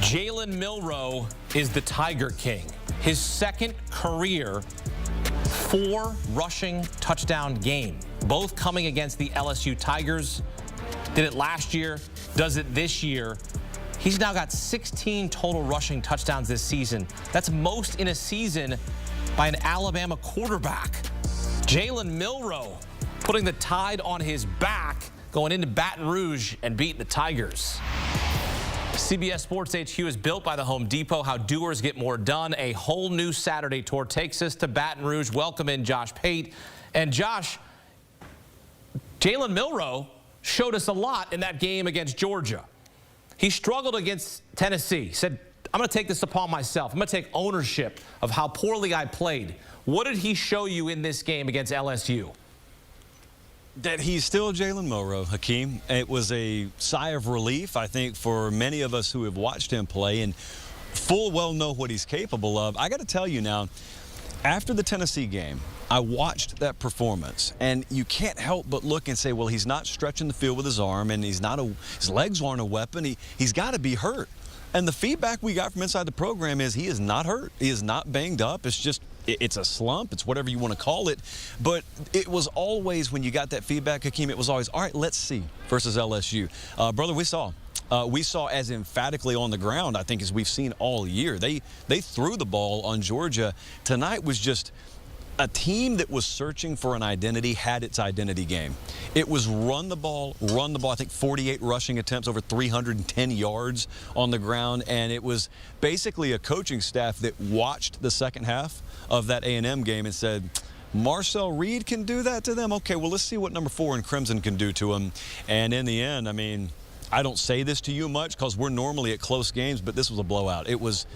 Jalen Milroe is the Tiger King. His second career 4 rushing touchdown game, both coming against the LSU Tigers. Did it last year, does it this year. He's now got 16 total rushing touchdowns this season. That's most in a season by an Alabama quarterback. Jalen Milroe putting the Tide on his back, going into Baton Rouge and beating the Tigers. CBS Sports HQ is built by the Home Depot. How doers get more done. A whole new Saturday tour takes us to Baton Rouge. Welcome in Josh Pate. And Josh, Jalen Milroe showed us a lot in that game against Georgia. He struggled against Tennessee. Said, I'm going to take this upon myself. I'm going to take ownership of how poorly I played. What did he show you in this game against LSU? That he's still Jalen Milroe, Hakeem. It was a sigh of relief, I think, for many of us who have watched him play and full well know what he's capable of. I got to tell you now, after the Tennessee game, I watched that performance, and you can't help but look and say, well, he's not stretching the field with his arm, and his legs aren't a weapon. He's got to be hurt. And the feedback we got from inside the program is he is not hurt. He is not banged up. It's just, it's a slump. It's whatever you want to call it. But it was always, when you got that feedback, Hakeem, it was always, all right, let's see, versus LSU. Brother, we saw as emphatically on the ground, I think, as we've seen all year. They threw the ball on Georgia. Tonight was just a team that was searching for an identity had its identity game. It was run the ball. I think 48 rushing attempts, over 310 yards on the ground, and it was basically a coaching staff that watched the second half of that A&M game and said, Marcel Reed can do that to them? Okay, well, let's see what number 4 in Crimson can do to them. And in the end, I mean, I don't say this to you much because we're normally at close games, but this was a blowout. It was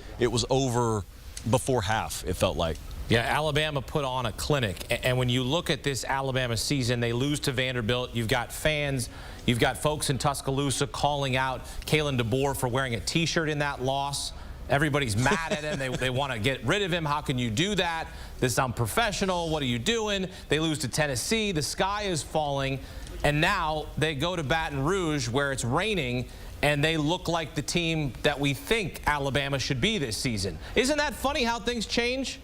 over before half, it felt like. Yeah, Alabama put on a clinic. And when you look at this Alabama season, they lose to Vanderbilt. You've got fans, you've got folks in Tuscaloosa calling out Kalen DeBoer for wearing a T-shirt in that loss. Everybody's mad at him. They want to get rid of him. How can you do that? This is unprofessional. What are you doing? They lose to Tennessee. The sky is falling. And now they go to Baton Rouge where it's raining, and they look like the team that we think Alabama should be this season. Isn't that funny how things change?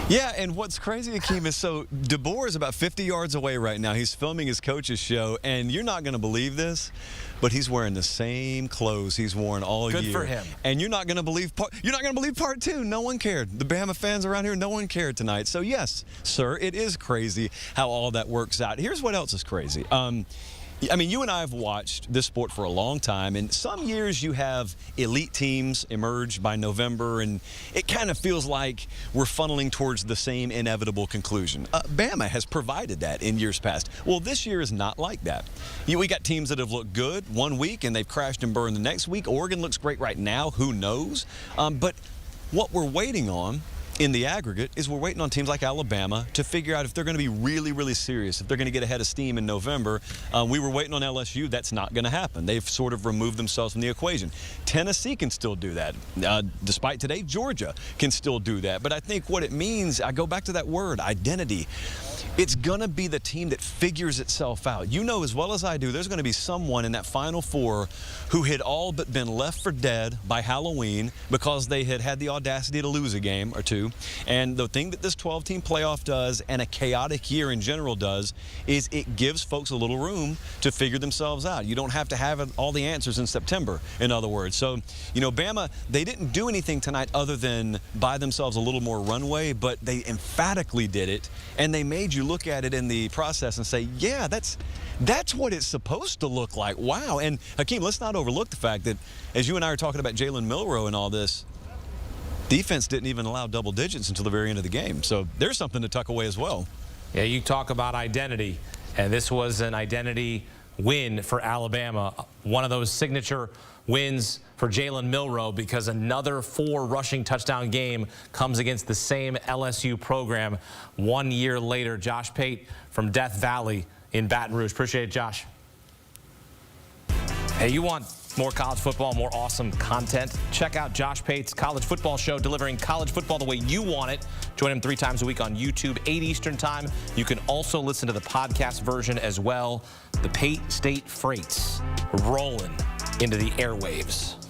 Yeah, and what's crazy, Hakeem, is so DeBoer is about 50 yards away right now. He's filming his coach's show, and you're not going to believe this, but he's wearing the same clothes he's worn all year. Good for him. And you're not going to believe part 2. No one cared. The Bama fans around here, no one cared tonight. So yes, sir, it is crazy how all that works out. Here's what else is crazy. I mean, you and I have watched this sport for a long time, and some years you have elite teams emerge by November, and it kind of feels like we're funneling towards the same inevitable conclusion. Bama has provided that in years past. Well, this year is not like that. We got teams that have looked good one week, and they've crashed and burned the next week. Oregon looks great right now. Who knows? But what we're waiting on in the aggregate is we're waiting on teams like Alabama to figure out if they're going to be really, really serious, if they're going to get ahead of steam in November. We were waiting on LSU. That's not going to happen. They've sort of removed themselves from the equation. Tennessee can still do that. Despite today, Georgia can still do that. But I think what it means, I go back to that word, identity. It's going to be the team that figures itself out. You know as well as I do, there's going to be someone in that Final Four who had all but been left for dead by Halloween because they had the audacity to lose a game or two. And the thing that this 12-team playoff does, and a chaotic year in general does, is it gives folks a little room to figure themselves out. You don't have to have all the answers in September, in other words. So, you know, Bama, they didn't do anything tonight other than buy themselves a little more runway, but they emphatically did it, and they made you look at it in the process and say, yeah, that's what it's supposed to look like. Wow. And Hakeem, let's not overlook the fact that, as you and I are talking about Jalen Milroe and all this, defense didn't even allow double digits until the very end of the game. So there's something to tuck away as well. Yeah, you talk about identity, and this was an identity win for Alabama. One of those signature wins for Jalen Milroe, because another 4 rushing touchdown game comes against the same LSU program 1 year later. Josh Pate from Death Valley in Baton Rouge. Appreciate it, Josh. Hey, you want more college football, more awesome content? Check out Josh Pate's College Football Show, delivering college football the way you want it. Join him 3 times a week on YouTube, 8 Eastern time. You can also listen to the podcast version as well. The Pate State Freight's rolling into the airwaves.